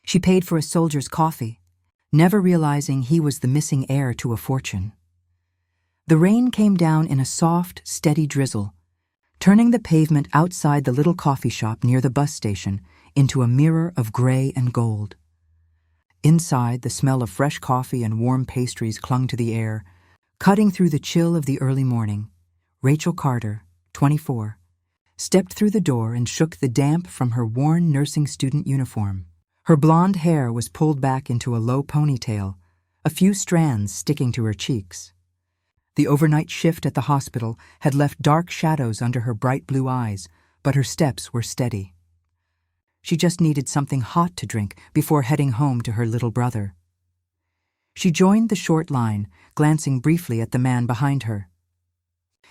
She paid for a soldier's coffee, never realizing he was the missing heir to a fortune. The rain came down in a soft, steady drizzle, turning the pavement outside the little coffee shop near the bus station into a mirror of gray and gold. Inside, the smell of fresh coffee and warm pastries clung to the air, cutting through the chill of the early morning. Rachel Carter, 24, stepped through the door and shook the damp from her worn nursing student uniform. Her blonde hair was pulled back into a low ponytail, a few strands sticking to her cheeks. The overnight shift at the hospital had left dark shadows under her bright blue eyes, but her steps were steady. She just needed something hot to drink before heading home to her little brother. She joined the short line, glancing briefly at the man behind her.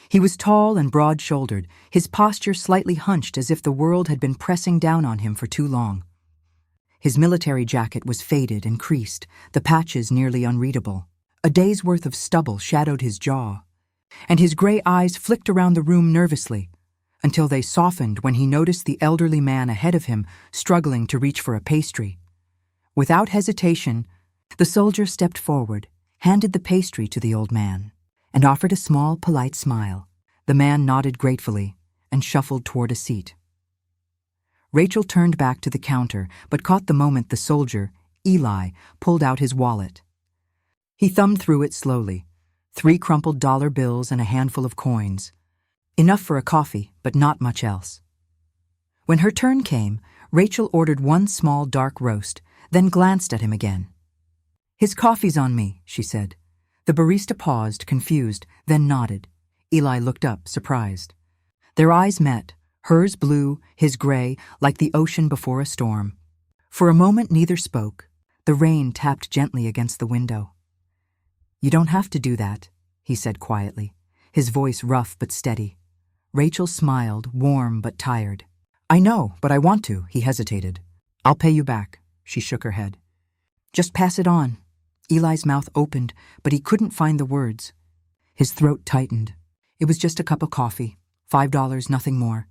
He was tall and broad-shouldered, his posture slightly hunched as if the world had been pressing down on him for too long. His military jacket was faded and creased, the patches nearly unreadable. A day's worth of stubble shadowed his jaw, and his gray eyes flicked around the room nervously, until they softened when he noticed the elderly man ahead of him struggling to reach for a pastry. Without hesitation, the soldier stepped forward, handed the pastry to the old man, and offered a small, polite smile. The man nodded gratefully and shuffled toward a seat. Rachel turned back to the counter, but caught the moment the soldier, Eli, pulled out his wallet. He thumbed through it slowly, 3 crumpled dollar bills and a handful of coins. Enough for a coffee, but not much else. When her turn came, Rachel ordered 1 small dark roast, then glanced at him again. "His coffee's on me," she said. The barista paused, confused, then nodded. Eli looked up, surprised. Their eyes met, hers blue, his gray, like the ocean before a storm. For a moment neither spoke. The rain tapped gently against the window. "You don't have to do that," he said quietly, his voice rough but steady. Rachel smiled, warm but tired. "I know, but I want to," he hesitated. "I'll pay you back," she shook her head. "Just pass it on." Eli's mouth opened, but he couldn't find the words. His throat tightened. It was just a cup of coffee, $5, nothing more.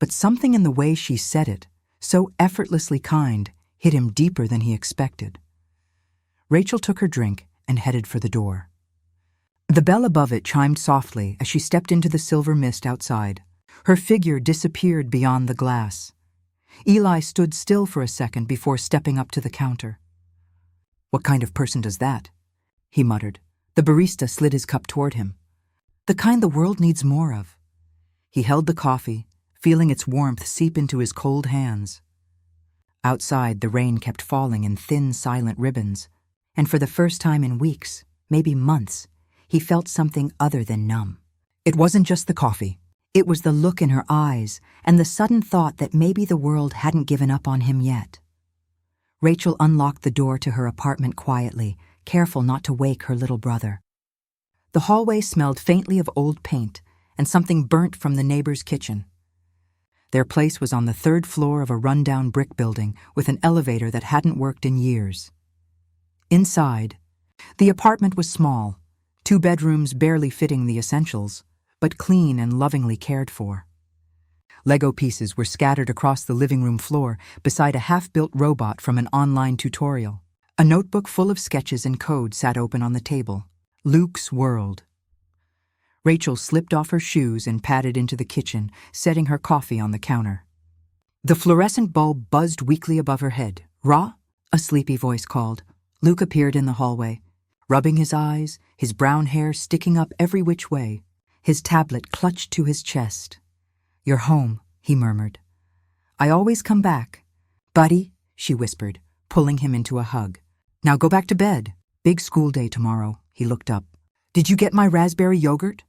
But something in the way she said it, so effortlessly kind, hit him deeper than he expected. Rachel took her drink and headed for the door. The bell above it chimed softly as she stepped into the silver mist outside. Her figure disappeared beyond the glass. Eli stood still for a second before stepping up to the counter. "What kind of person does that?" he muttered. The barista slid his cup toward him. "The kind the world needs more of." He held the coffee, feeling its warmth seep into his cold hands. Outside, the rain kept falling in thin, silent ribbons, and for the first time in weeks, maybe months, he felt something other than numb. It wasn't just the coffee. It was the look in her eyes and the sudden thought that maybe the world hadn't given up on him yet. Rachel unlocked the door to her apartment quietly, careful not to wake her little brother. The hallway smelled faintly of old paint and something burnt from the neighbor's kitchen. Their place was on the 3rd floor of a rundown brick building with an elevator that hadn't worked in years. Inside, the apartment was small, 2 bedrooms barely fitting the essentials, but clean and lovingly cared for. Lego pieces were scattered across the living room floor beside a half-built robot from an online tutorial. A notebook full of sketches and code sat open on the table. Luke's world. Rachel slipped off her shoes and padded into the kitchen, setting her coffee on the counter. The fluorescent bulb buzzed weakly above her head. "Ra?" a sleepy voice called. Luke appeared in the hallway, rubbing his eyes, his brown hair sticking up every which way, his tablet clutched to his chest. "You're home," he murmured. "I always come back." "Buddy," she whispered, pulling him into a hug. "Now go back to bed. Big school day tomorrow." He looked up. "Did you get my raspberry yogurt?"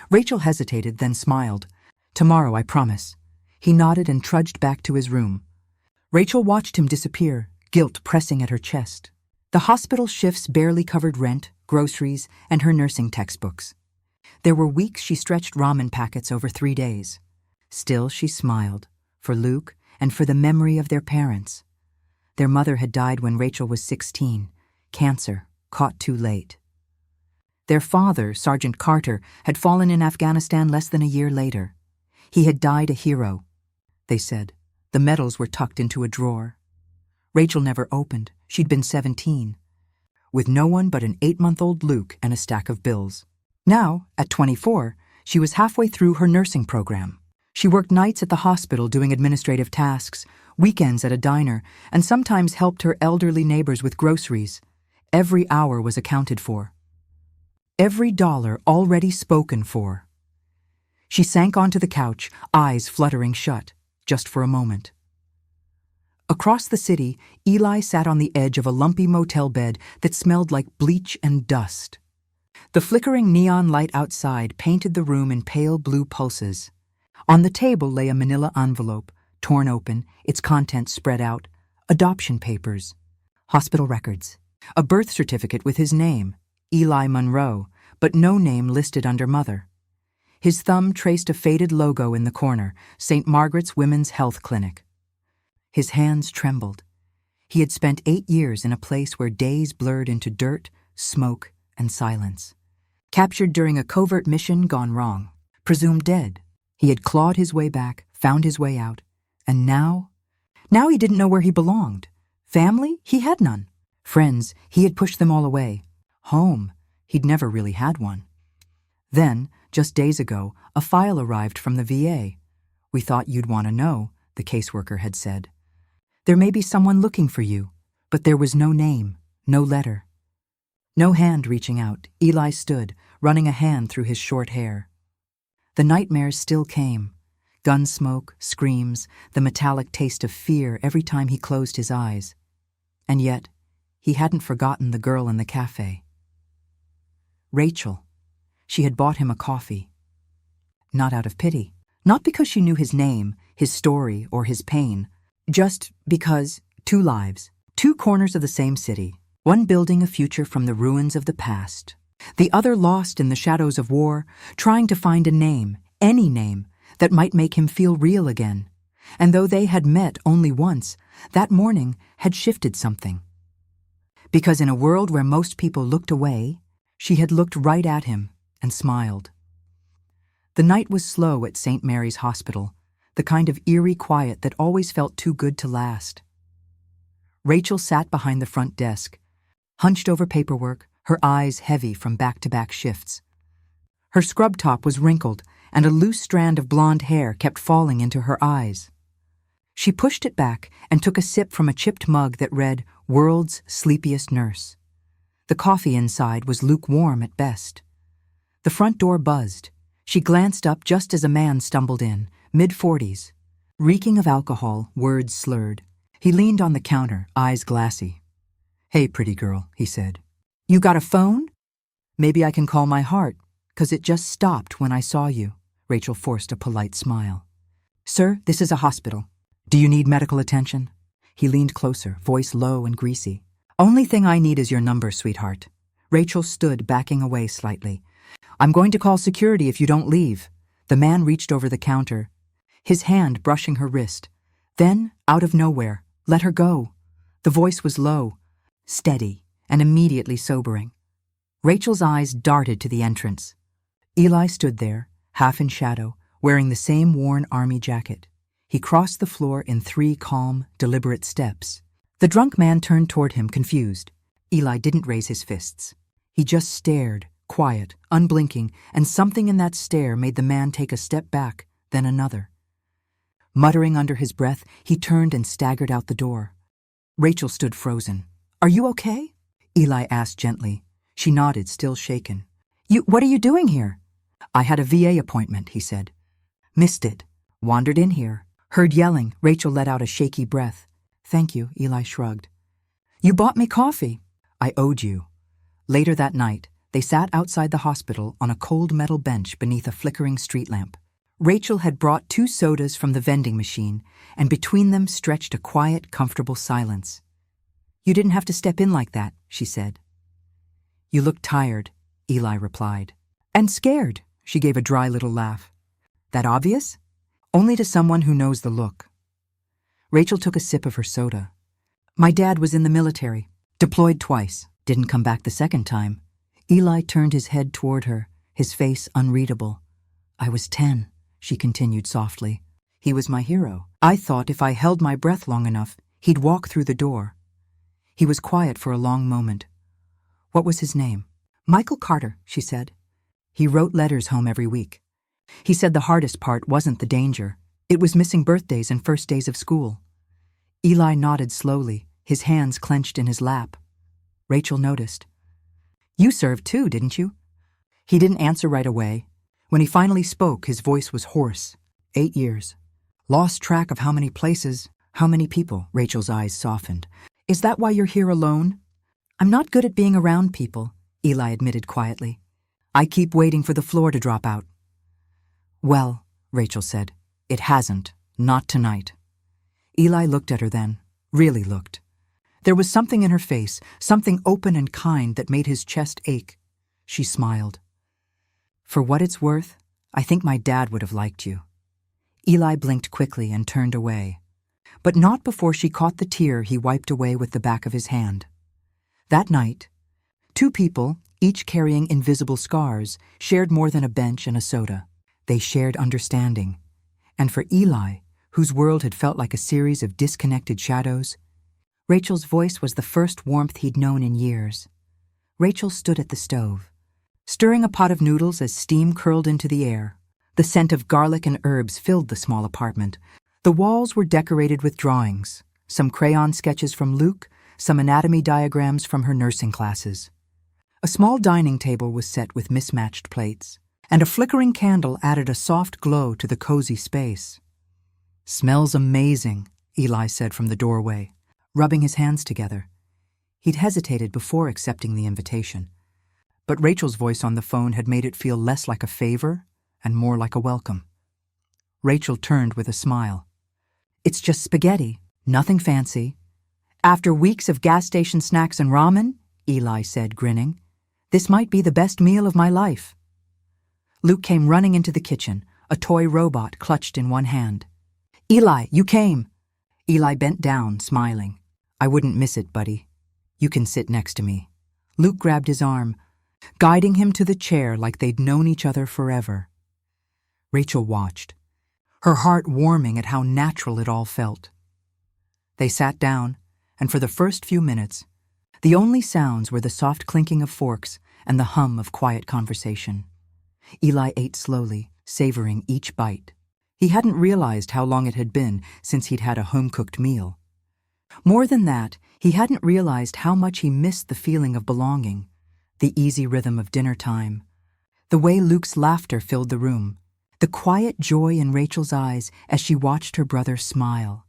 Rachel hesitated, then smiled. "Tomorrow, I promise." He nodded and trudged back to his room. Rachel watched him disappear, guilt pressing at her chest. The hospital shifts barely covered rent, groceries, and her nursing textbooks. There were weeks she stretched ramen packets over 3 days. Still, she smiled, for Luke and for the memory of their parents. Their mother had died when Rachel was 16, cancer, caught too late. Their father, Sergeant Carter, had fallen in Afghanistan less than a year later. He had died a hero, they said. The medals were tucked into a drawer. Rachel never opened. She'd been 17. With no one but an 8-month-old Luke and a stack of bills. Now, at 24, she was halfway through her nursing program. She worked nights at the hospital doing administrative tasks, weekends at a diner, and sometimes helped her elderly neighbors with groceries. Every hour was accounted for. Every dollar already spoken for. She sank onto the couch, eyes fluttering shut, just for a moment. Across the city, Eli sat on the edge of a lumpy motel bed that smelled like bleach and dust. The flickering neon light outside painted the room in pale blue pulses. On the table lay a manila envelope, torn open, its contents spread out, adoption papers, hospital records, a birth certificate with his name, Eli Monroe, but no name listed under mother. His thumb traced a faded logo in the corner, St. Margaret's Women's Health Clinic. His hands trembled. He had spent 8 years in a place where days blurred into dirt, smoke, and silence. Captured during a covert mission gone wrong, presumed dead. He had clawed his way back, found his way out, and now he didn't know where he belonged. Family? He had none. Friends? He had pushed them all away. Home? He'd never really had one. Then, just days ago, a file arrived from the VA. "We thought you'd want to know," the caseworker had said. "There may be someone looking for you," but there was no name, no letter. No hand reaching out, Eli stood, running a hand through his short hair. The nightmares still came. Gun smoke, screams, the metallic taste of fear every time he closed his eyes. And yet, he hadn't forgotten the girl in the cafe. Rachel. She had bought him a coffee. Not out of pity. Not because she knew his name, his story, or his pain. Just because 2 lives, 2 corners of the same city, one building a future from the ruins of the past, the other lost in the shadows of war, trying to find a name, any name, that might make him feel real again. And though they had met only once, that morning had shifted something. Because in a world where most people looked away, she had looked right at him and smiled. The night was slow at St. Mary's Hospital, the kind of eerie quiet that always felt too good to last. Rachel sat behind the front desk, hunched over paperwork, her eyes heavy from back-to-back shifts. Her scrub top was wrinkled, and a loose strand of blonde hair kept falling into her eyes. She pushed it back and took a sip from a chipped mug that read, "World's Sleepiest Nurse." The coffee inside was lukewarm at best. The front door buzzed. She glanced up just as a man stumbled in, mid-40s. Reeking of alcohol, words slurred. He leaned on the counter, eyes glassy. "Hey, pretty girl," he said. "You got a phone? Maybe I can call my heart, 'cause it just stopped when I saw you." Rachel forced a polite smile. "Sir, this is a hospital. Do you need medical attention?" He leaned closer, voice low and greasy. "Only thing I need is your number, sweetheart." Rachel stood, backing away slightly. "I'm going to call security if you don't leave." The man reached over the counter, his hand brushing her wrist. Then, out of nowhere, let her go. The voice was low, steady, and immediately sobering. Rachel's eyes darted to the entrance. Eli stood there, half in shadow, wearing the same worn army jacket. He crossed the floor in 3 calm, deliberate steps. The drunk man turned toward him, confused. Eli didn't raise his fists. He just stared, quiet, unblinking, and something in that stare made the man take a step back, then another. Muttering under his breath, he turned and staggered out the door. Rachel stood frozen. "Are you okay?" Eli asked gently. She nodded, still shaken. What are you doing here?" "I had a VA appointment," he said. "Missed it. Wandered in here. Heard yelling." Rachel let out a shaky breath. "Thank you," Eli shrugged. "You bought me coffee." "I owed you." Later that night, they sat outside the hospital on a cold metal bench beneath a flickering street lamp. Rachel had brought 2 sodas from the vending machine, and between them stretched a quiet, comfortable silence. "You didn't have to step in like that," she said. "You look tired," Eli replied. "And scared," she gave a dry little laugh. "That obvious?" "Only to someone who knows the look." Rachel took a sip of her soda. "My dad was in the military, deployed twice, didn't come back the second time." Eli turned his head toward her, his face unreadable. "I was 10, she continued softly. "He was my hero. I thought if I held my breath long enough, He'd walk through the door. He was quiet for a long moment. What was his name? Michael Carter, she said. He wrote letters home every week. He said the hardest part wasn't the danger. It was missing birthdays and first days of school. Eli nodded slowly, his hands clenched in his lap. Rachel noticed. You served too, didn't you? He didn't answer right away. When he finally spoke, his voice was hoarse. 8 years. Lost track of how many places, how many people. Rachel's eyes softened. Is that why you're here alone? I'm not good at being around people, Eli admitted quietly. I keep waiting for the floor to drop out. Well, Rachel said, it hasn't. Not tonight. Eli looked at her then, really looked. There was something in her face, something open and kind that made his chest ache. She smiled. For what it's worth, I think my dad would have liked you. Eli blinked quickly and turned away, but not before she caught the tear he wiped away with the back of his hand. That night, 2 people, each carrying invisible scars, shared more than a bench and a soda. They shared understanding. And for Eli, whose world had felt like a series of disconnected shadows, Rachel's voice was the first warmth he'd known in years. Rachel stood at the stove, stirring a pot of noodles as steam curled into the air. The scent of garlic and herbs filled the small apartment. The walls were decorated with drawings, some crayon sketches from Luke, some anatomy diagrams from her nursing classes. A small dining table was set with mismatched plates, and a flickering candle added a soft glow to the cozy space. Smells amazing, Eli said from the doorway, rubbing his hands together. He'd hesitated before accepting the invitation, but Rachel's voice on the phone had made it feel less like a favor and more like a welcome. Rachel turned with a smile. It's just spaghetti, nothing fancy. After weeks of gas station snacks and ramen, Eli said, grinning, this might be the best meal of my life. Luke came running into the kitchen, a toy robot clutched in one hand. Eli, you came. Eli bent down, smiling. I wouldn't miss it, buddy. You can sit next to me. Luke grabbed his arm, guiding him to the chair like they'd known each other forever. Rachel watched, her heart warming at how natural it all felt. They sat down, and for the first few minutes, the only sounds were the soft clinking of forks and the hum of quiet conversation. Eli ate slowly, savoring each bite. He hadn't realized how long it had been since he'd had a home-cooked meal. More than that, he hadn't realized how much he missed the feeling of belonging, the easy rhythm of dinner time, the way Luke's laughter filled the room, the quiet joy in Rachel's eyes as she watched her brother smile.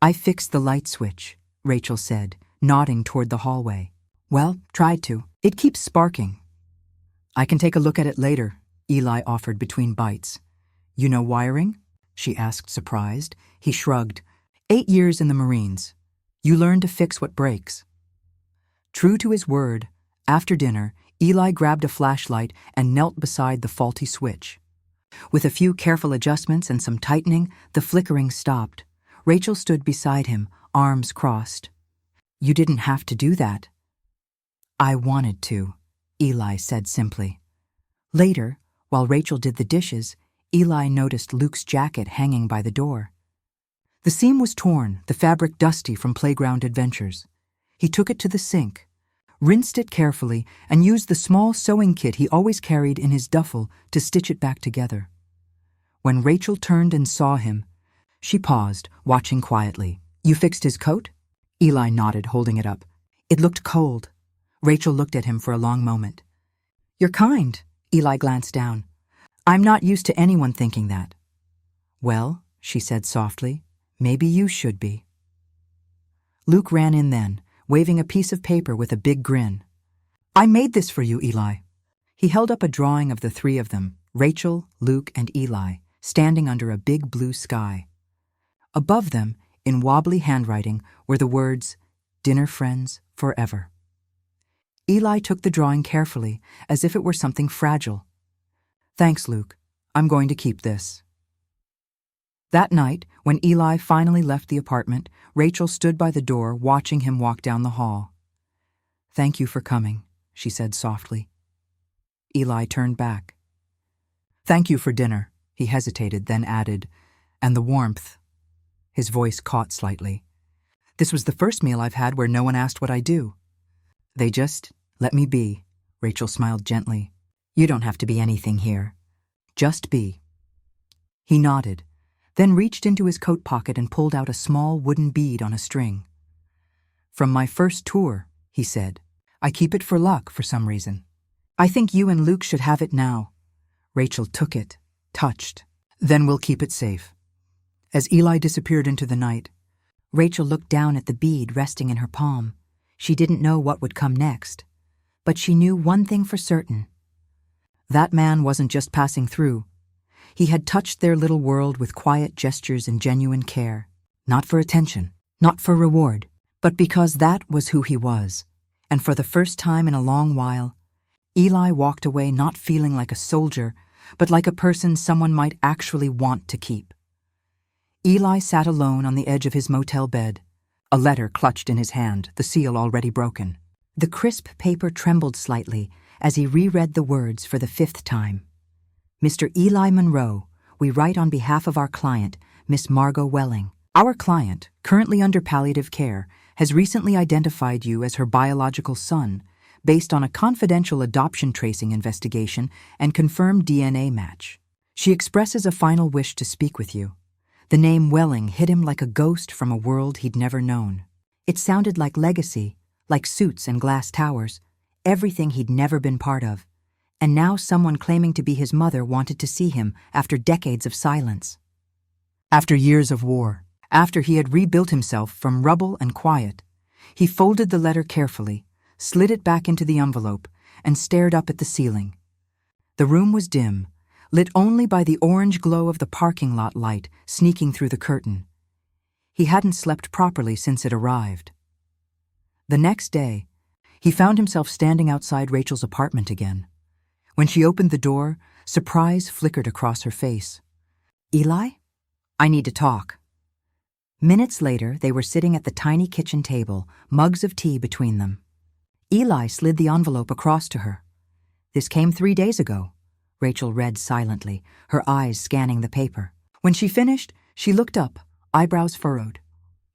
I fixed the light switch, Rachel said, nodding toward the hallway. Well, tried to. It keeps sparking. I can take a look at it later, Eli offered between bites. You know wiring? She asked, surprised. He shrugged. 8 years in the Marines. You learn to fix what breaks. True to his word, after dinner, Eli grabbed a flashlight and knelt beside the faulty switch. With a few careful adjustments and some tightening, the flickering stopped. Rachel stood beside him, arms crossed. You didn't have to do that. I wanted to, Eli said simply. Later, while Rachel did the dishes, Eli noticed Luke's jacket hanging by the door. The seam was torn, the fabric dusty from playground adventures. He took it to the sink, rinsed it carefully, and used the small sewing kit he always carried in his duffel to stitch it back together. When Rachel turned and saw him, she paused, watching quietly. You fixed his coat? Eli nodded, holding it up. It looked cold. Rachel looked at him for a long moment. You're kind, Eli glanced down. I'm not used to anyone thinking that. Well, she said softly, maybe you should be. Luke ran in then, waving a piece of paper with a big grin. I made this for you, Eli. He held up a drawing of the 3 of them, Rachel, Luke, and Eli, standing under a big blue sky. Above them, in wobbly handwriting, were the words, Dinner Friends Forever. Eli took the drawing carefully, as if it were something fragile. Thanks, Luke. I'm going to keep this. That night, when Eli finally left the apartment, Rachel stood by the door, watching him walk down the hall. Thank you for coming, she said softly. Eli turned back. Thank you for dinner, he hesitated, then added, and the warmth. His voice caught slightly. This was the first meal I've had where no one asked what I do. They just let me be. Rachel smiled gently. You don't have to be anything here. Just be. He nodded, then reached into his coat pocket and pulled out a small wooden bead on a string. From my first tour, he said. I keep it for luck for some reason. I think you and Luke should have it now. Rachel took it, touched. Then we'll keep it safe. As Eli disappeared into the night, Rachel looked down at the bead resting in her palm. She didn't know what would come next, but she knew one thing for certain. That man wasn't just passing through. He had touched their little world with quiet gestures and genuine care, not for attention, not for reward, but because that was who he was. And for the first time in a long while, Eli walked away not feeling like a soldier, but like a person someone might actually want to keep. Eli sat alone on the edge of his motel bed, a letter clutched in his hand, the seal already broken. The crisp paper trembled slightly as he reread the words for the 5th time. Mr. Eli Monroe, we write on behalf of our client, Miss Margot Welling. Our client, currently under palliative care, has recently identified you as her biological son, based on a confidential adoption tracing investigation and confirmed DNA match. She expresses a final wish to speak with you. The name Welling hit him like a ghost from a world he'd never known. It sounded like legacy, like suits and glass towers, everything he'd never been part of. And now someone claiming to be his mother wanted to see him after decades of silence. After years of war, after he had rebuilt himself from rubble and quiet, he folded the letter carefully, slid it back into the envelope, and stared up at the ceiling. The room was dim, lit only by the orange glow of the parking lot light sneaking through the curtain. He hadn't slept properly since it arrived. The next day, he found himself standing outside Rachel's apartment again. When she opened the door, surprise flickered across her face. Eli? I need to talk. Minutes later, they were sitting at the tiny kitchen table, mugs of tea between them. Eli slid the envelope across to her. This came 3 days ago. Rachel read silently, her eyes scanning the paper. When she finished, she looked up, eyebrows furrowed.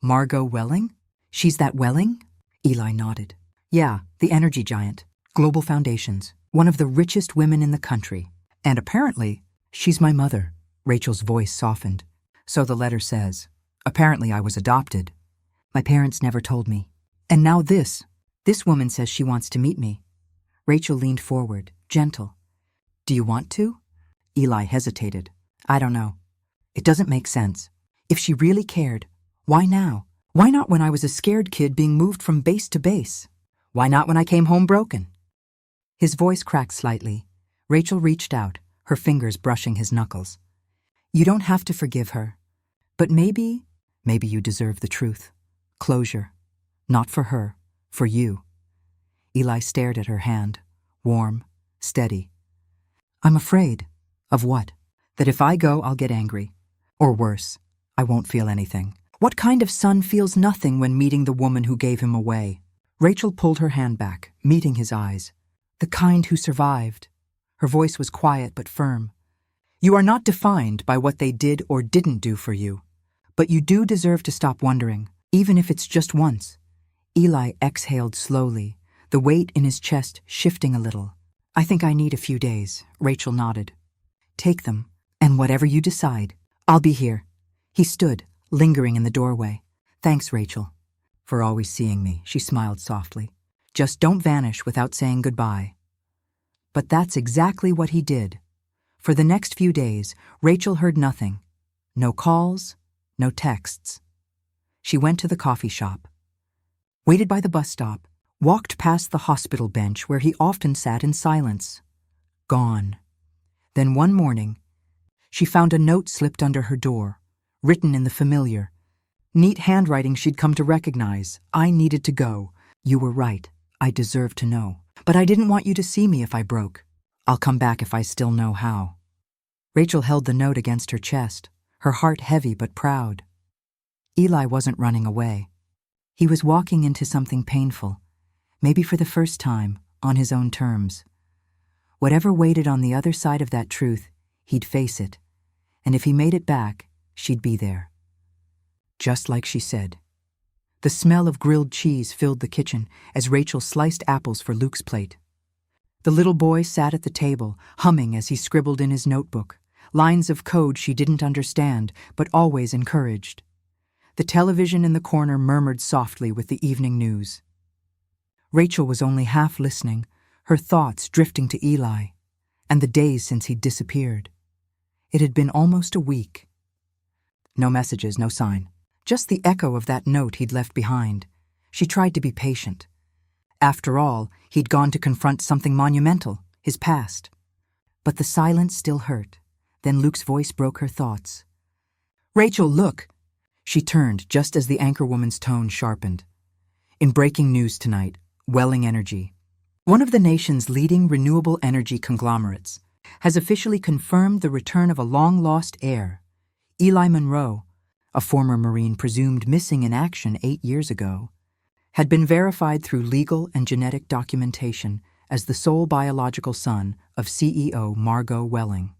Margot Welling? She's that Welling? Eli nodded. Yeah, the energy giant. Global Foundations. One of the richest women in the country. And apparently, she's my mother. Rachel's voice softened. So the letter says. Apparently I was adopted. My parents never told me. And now this. This woman says she wants to meet me. Rachel leaned forward, gentle. Do you want to? Eli hesitated. I don't know. It doesn't make sense. If she really cared, why now? Why not when I was a scared kid being moved from base to base? Why not when I came home broken? His voice cracked slightly. Rachel reached out, her fingers brushing his knuckles. You don't have to forgive her. But maybe you deserve the truth. Closure. Not for her, for you. Eli stared at her hand, warm, steady. I'm afraid. Of what? That if I go, I'll get angry. Or worse, I won't feel anything. What kind of son feels nothing when meeting the woman who gave him away? Rachel pulled her hand back, meeting his eyes. The kind who survived. Her voice was quiet but firm. You are not defined by what they did or didn't do for you. But you do deserve to stop wondering, even if it's just once. Eli exhaled slowly, the weight in his chest shifting a little. I think I need a few days, Rachel nodded. Take them, and whatever you decide, I'll be here. He stood, lingering in the doorway. Thanks, Rachel, for always seeing me, she smiled softly. Just don't vanish without saying goodbye. But that's exactly what he did. For the next few days, Rachel heard nothing. No calls, no texts. She went to the coffee shop, waited by the bus stop, walked past the hospital bench where he often sat in silence. Gone. Then one morning, she found a note slipped under her door, written in the familiar, neat handwriting she'd come to recognize. I needed to go. You were right. I deserve to know. But I didn't want you to see me if I broke. I'll come back if I still know how. Rachel held the note against her chest, her heart heavy but proud. Eli wasn't running away. He was walking into something painful, maybe for the first time, on his own terms. Whatever waited on the other side of that truth, he'd face it. And if he made it back, she'd be there. Just like she said. The smell of grilled cheese filled the kitchen as Rachel sliced apples for Luke's plate. The little boy sat at the table, humming as he scribbled in his notebook, lines of code she didn't understand, but always encouraged. The television in the corner murmured softly with the evening news. Rachel was only half listening, her thoughts drifting to Eli, and the days since he'd disappeared. It had been almost a week. No messages, no sign. Just the echo of that note he'd left behind. She tried to be patient. After all, he'd gone to confront something monumental, his past. But the silence still hurt. Then Luke's voice broke her thoughts. "Rachel, look!" She turned just as the anchorwoman's tone sharpened. In breaking news tonight, Welling Energy, one of the nation's leading renewable energy conglomerates, has officially confirmed the return of a long-lost heir, Eli Monroe, a former Marine presumed missing in action 8 years ago, had been verified through legal and genetic documentation as the sole biological son of CEO Margot Welling.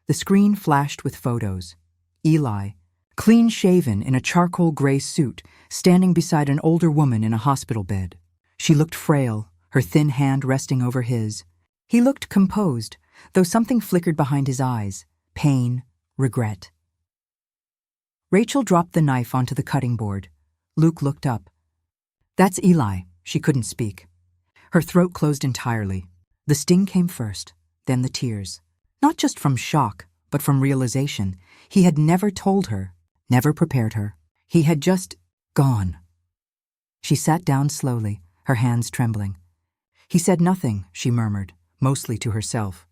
The screen flashed with photos. Eli, clean-shaven in a charcoal gray suit, standing beside an older woman in a hospital bed. She looked frail, her thin hand resting over his. He looked composed, though something flickered behind his eyes, pain, regret. Rachel dropped the knife onto the cutting board. Luke looked up. "That's Eli." She couldn't speak. Her throat closed entirely. The sting came first, then the tears. Not just from shock, but from realization. He had never told her, never prepared her. He had just gone. She sat down slowly, her hands trembling. "He said nothing," she murmured, mostly to herself.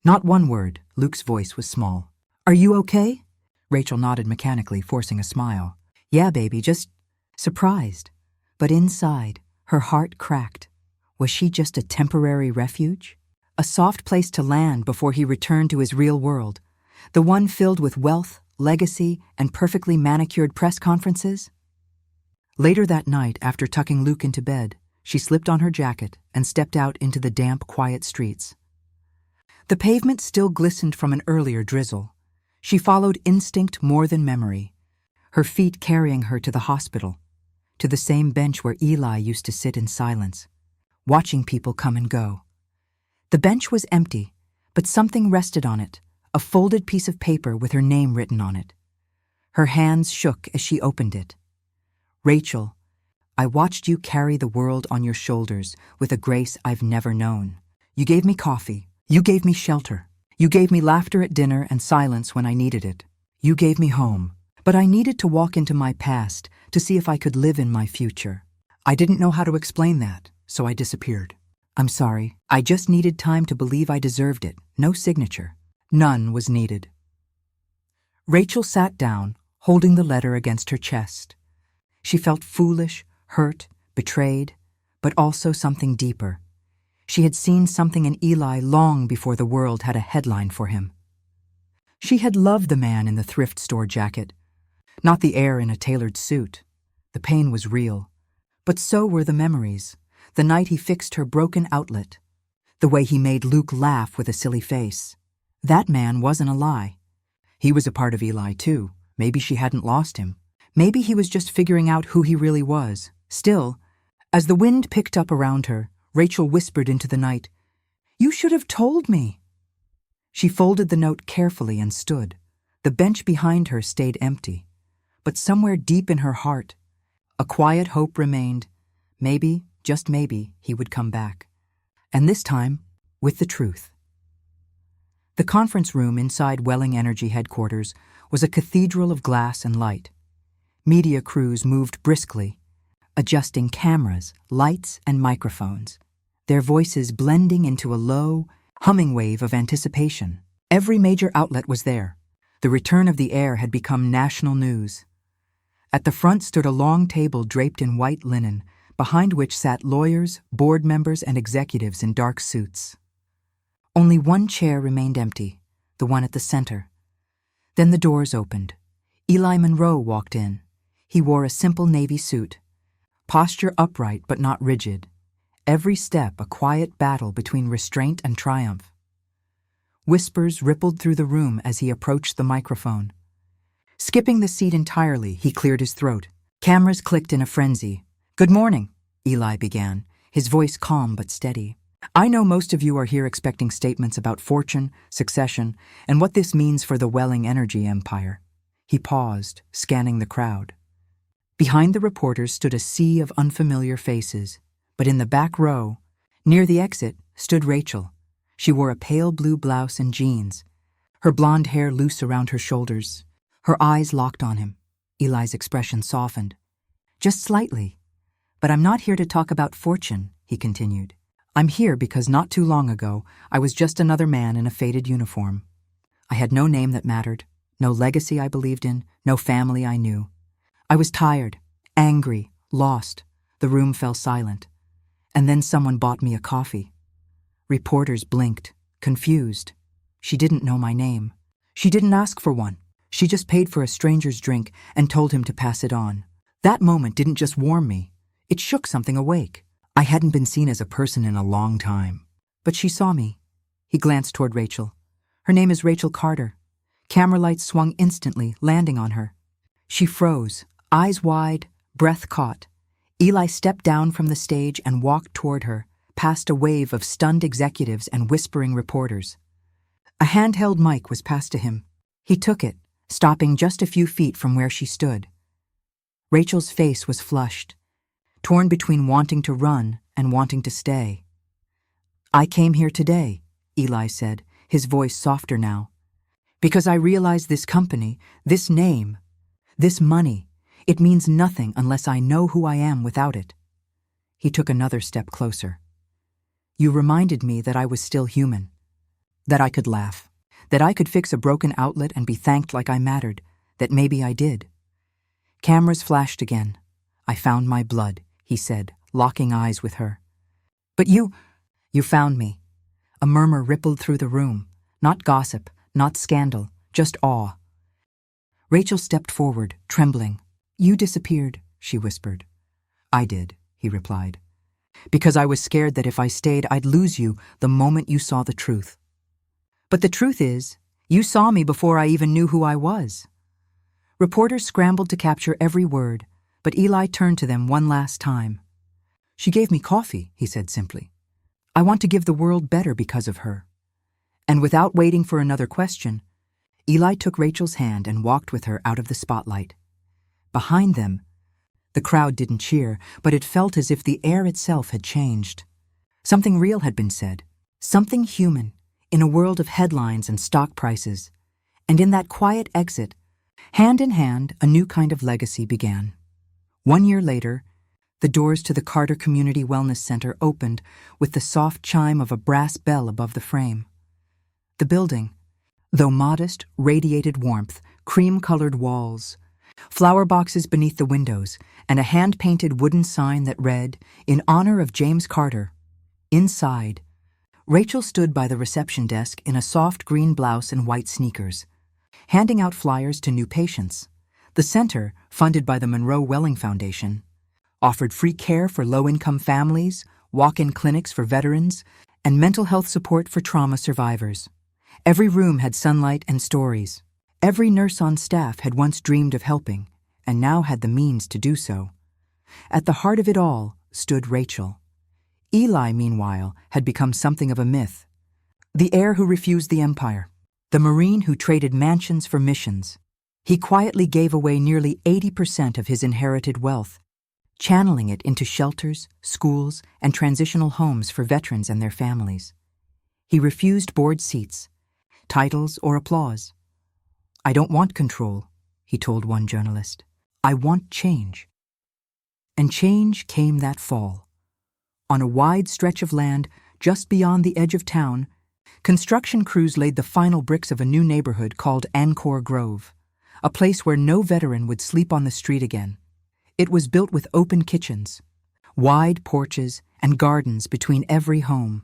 "Not one word." Luke's voice was small. "Are you okay?" Rachel nodded mechanically, forcing a smile. "Yeah, baby, just surprised." But inside, her heart cracked. Was she just a temporary refuge? A soft place to land before he returned to his real world? The one filled with wealth, legacy, and perfectly manicured press conferences? Later that night, after tucking Luke into bed, she slipped on her jacket and stepped out into the damp, quiet streets. The pavement still glistened from an earlier drizzle. She followed instinct more than memory, her feet carrying her to the hospital, to the same bench where Eli used to sit in silence, watching people come and go. The bench was empty, but something rested on it, a folded piece of paper with her name written on it. Her hands shook as she opened it. "Rachel, I watched you carry the world on your shoulders with a grace I've never known. You gave me coffee. You gave me shelter. You gave me laughter at dinner and silence when I needed it. You gave me home. But I needed to walk into my past to see if I could live in my future. I didn't know how to explain that, so I disappeared. I'm sorry. I just needed time to believe I deserved it. No signature. None was needed." Rachel sat down, holding the letter against her chest. She felt foolish, hurt, betrayed, but also something deeper. She had seen something in Eli long before the world had a headline for him. She had loved the man in the thrift store jacket, not the heir in a tailored suit. The pain was real, but so were the memories. The night he fixed her broken outlet, the way he made Luke laugh with a silly face. That man wasn't a lie. He was a part of Eli too. Maybe she hadn't lost him. Maybe he was just figuring out who he really was. Still, as the wind picked up around her, Rachel whispered into the night, "You should have told me." She folded the note carefully and stood. The bench behind her stayed empty. But somewhere deep in her heart, a quiet hope remained. Maybe, just maybe, he would come back. And this time, with the truth. The conference room inside Welling Energy headquarters was a cathedral of glass and light. Media crews moved briskly, adjusting cameras, lights, and microphones, their voices blending into a low, humming wave of anticipation. Every major outlet was there. The return of the heir had become national news. At the front stood a long table draped in white linen, behind which sat lawyers, board members, and executives in dark suits. Only one chair remained empty, the one at the center. Then the doors opened. Eli Monroe walked in. He wore a simple navy suit, posture upright but not rigid, every step a quiet battle between restraint and triumph. Whispers rippled through the room as he approached the microphone. Skipping the seat entirely, he cleared his throat. Cameras clicked in a frenzy. "Good morning," Eli began, his voice calm but steady. "I know most of you are here expecting statements about fortune, succession, and what this means for the Welling Energy empire." He paused, scanning the crowd. Behind the reporters stood a sea of unfamiliar faces, but in the back row, near the exit, stood Rachel. She wore a pale blue blouse and jeans, her blonde hair loose around her shoulders, her eyes locked on him. Eli's expression softened. "Just slightly. But I'm not here to talk about fortune," he continued. "I'm here because not too long ago, I was just another man in a faded uniform. I had no name that mattered, no legacy I believed in, no family I knew. I was tired, angry, lost. The room fell silent. And then someone bought me a coffee." Reporters blinked, confused. She didn't know my name. She didn't ask for one. She just paid for a stranger's drink and told him to pass it on. That moment didn't just warm me. It shook something awake. I hadn't been seen as a person in a long time. But she saw me. He glanced toward Rachel. "Her name is Rachel Carter." Camera lights swung instantly, landing on her. She froze, eyes wide, breath caught. Eli stepped down from the stage and walked toward her, past a wave of stunned executives and whispering reporters. A handheld mic was passed to him. He took it, stopping just a few feet from where she stood. Rachel's face was flushed, torn between wanting to run and wanting to stay. "I came here today," Eli said, his voice softer now, "because I realize this company, this name, this money, it means nothing unless I know who I am without it." He took another step closer. "You reminded me that I was still human, that I could laugh, that I could fix a broken outlet and be thanked like I mattered, that maybe I did." Cameras flashed again. "I found my blood," he said, locking eyes with her. "But you found me." A murmur rippled through the room. Not gossip, not scandal, just awe. Rachel stepped forward, trembling. "You disappeared," she whispered. "I did," he replied. "Because I was scared that if I stayed, I'd lose you the moment you saw the truth. But the truth is, you saw me before I even knew who I was." Reporters scrambled to capture every word, but Eli turned to them one last time. "She gave me coffee," he said simply. "I want to give the world better because of her." And without waiting for another question, Eli took Rachel's hand and walked with her out of the spotlight. Behind them, the crowd didn't cheer, but it felt as if the air itself had changed. Something real had been said, something human, in a world of headlines and stock prices. And in that quiet exit, hand in hand, a new kind of legacy began. 1 year later, the doors to the Carter Community Wellness Center opened with the soft chime of a brass bell above the frame. The building, though modest, radiated warmth, cream-colored walls, flower boxes beneath the windows, and a hand-painted wooden sign that read, "In honor of James Carter." Inside, Rachel stood by the reception desk in a soft green blouse and white sneakers, handing out flyers to new patients. The center, funded by the Monroe Welling Foundation, offered free care for low-income families, walk-in clinics for veterans, and mental health support for trauma survivors. Every room had sunlight and stories. Every nurse on staff had once dreamed of helping, and now had the means to do so. At the heart of it all stood Rachel. Eli, meanwhile, had become something of a myth. The heir who refused the empire, the Marine who traded mansions for missions. He quietly gave away nearly 80% of his inherited wealth, channeling it into shelters, schools, and transitional homes for veterans and their families. He refused board seats, titles, or applause. "I don't want control," he told one journalist. "I want change." And change came that fall. On a wide stretch of land just beyond the edge of town, construction crews laid the final bricks of a new neighborhood called Encore Grove, a place where no veteran would sleep on the street again. It was built with open kitchens, wide porches, and gardens between every home.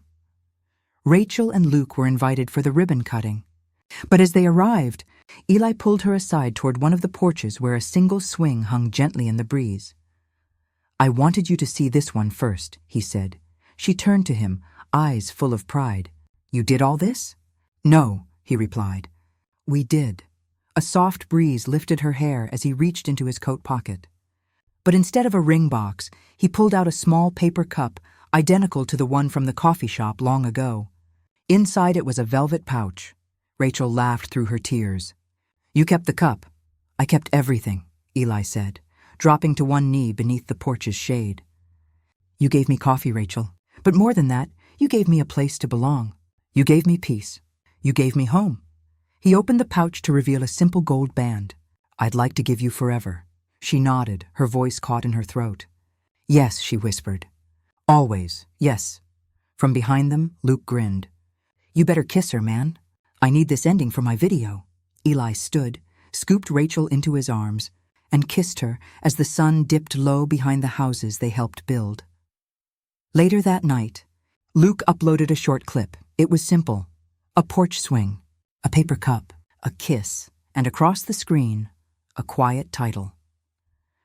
Rachel and Luke were invited for the ribbon cutting. But as they arrived, Eli pulled her aside toward one of the porches where a single swing hung gently in the breeze. "I wanted you to see this one first," he said. She turned to him, eyes full of pride. "You did all this?" "No," he replied. "We did." A soft breeze lifted her hair as he reached into his coat pocket. But instead of a ring box, he pulled out a small paper cup identical to the one from the coffee shop long ago. Inside it was a velvet pouch. Rachel laughed through her tears. "You kept the cup. I kept everything," Eli said, dropping to one knee beneath the porch's shade. "You gave me coffee, Rachel. But more than that, you gave me a place to belong. You gave me peace. You gave me home." He opened the pouch to reveal a simple gold band. "I'd like to give you forever." She nodded, her voice caught in her throat. "Yes," she whispered. "Always, yes." From behind them, Luke grinned. "You better kiss her, man. I need this ending for my video." Eli stood, scooped Rachel into his arms, and kissed her as the sun dipped low behind the houses they helped build. Later that night, Luke uploaded a short clip. It was simple. A porch swing, a paper cup, a kiss, and across the screen, a quiet title.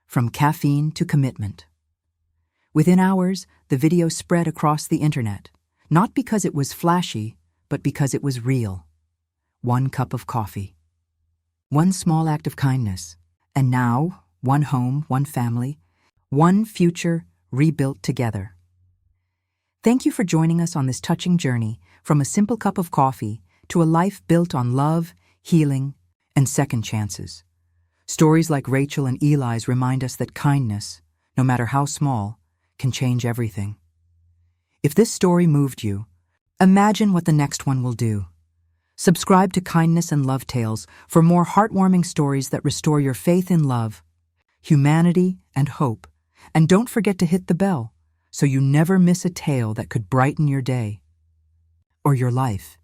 From Caffeine to Commitment. Within hours, the video spread across the internet, not because it was flashy, but because it was real. One cup of coffee. One small act of kindness. And now, one home, one family, one future rebuilt together. Thank you for joining us on this touching journey from a simple cup of coffee to a life built on love, healing, and second chances. Stories like Rachel and Eli's remind us that kindness, no matter how small, can change everything. If this story moved you, imagine what the next one will do. Subscribe to Kindness and Love Tales for more heartwarming stories that restore your faith in love, humanity, and hope. And don't forget to hit the bell so you never miss a tale that could brighten your day or your life.